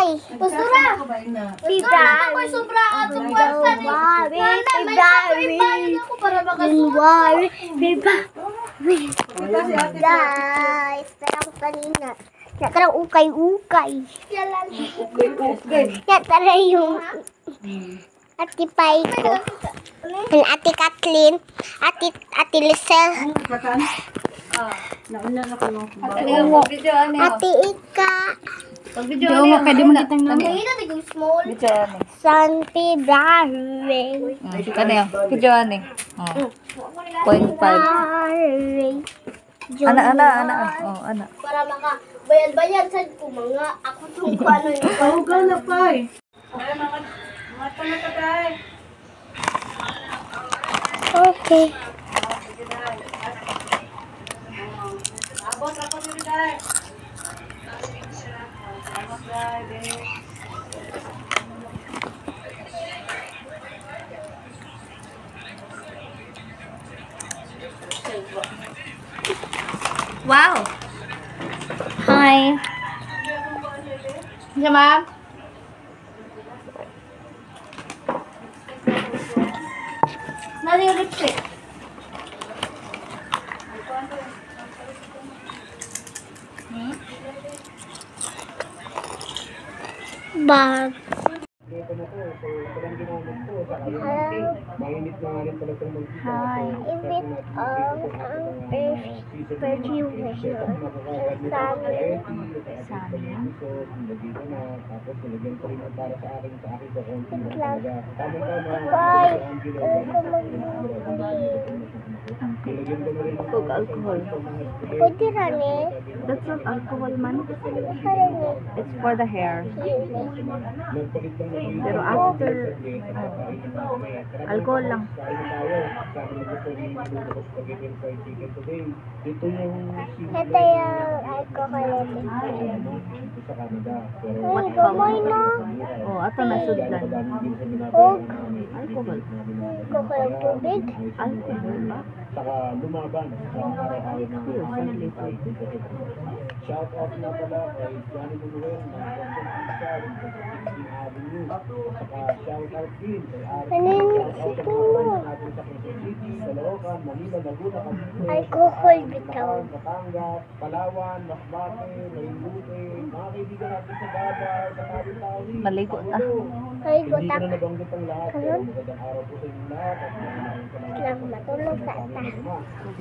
ukay. Pastura. Pastura ako sobra at suporta ni. Ako para makasuot. Guys, tara ko kanina. Tara ukay-ukay. Tara yung Ate Pai ko. Ate Kathleen. Ate Lisel. Ate Ika. Video mo pwede mo kitang namin. Santi Barre. Ano yun? Video ano eh? 0.5. Oh, ana. Para maka bayad-bayad sa ko mga ako tong paano yung Tawag na pa eh. Okay. Wow! Hi! Siya ma'am. Nari yung lipstick. Bag. Hi! Ibit ang perfume Kog alcohol. Pwede rin eh. That's not alcohol man. Rin It's for the hair. Pero after, alcohol lang. Ito yung alcohol. Ay, gamay na. Oh, ato na sudlan. Huwag. Alcohol. Alcohol ang tubig. Alcohol ba? Saka lumaban sa araw-araw ng shout out na pala kay Johnny Manuel ng Quezon Avenue. Saka shout out din kay natin sa Quezon City, Caloocan, Manila, Laguna, Cavite, Alcohol bitaw. Batangas, Palawan, Masbate, Marinduque, mga kaibigan natin sa Davao, sa Tawi-Tawi. Maligo ta. Ay, Hindi ko gutak. na nabanggit ang lahat. Karon? Magandang araw po sa inyo lahat. Lang matulog sa ta.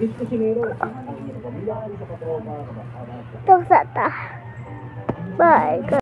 Miss Cusinero, ang inyong pamilya sa katropa, Ito sa ta. Bye.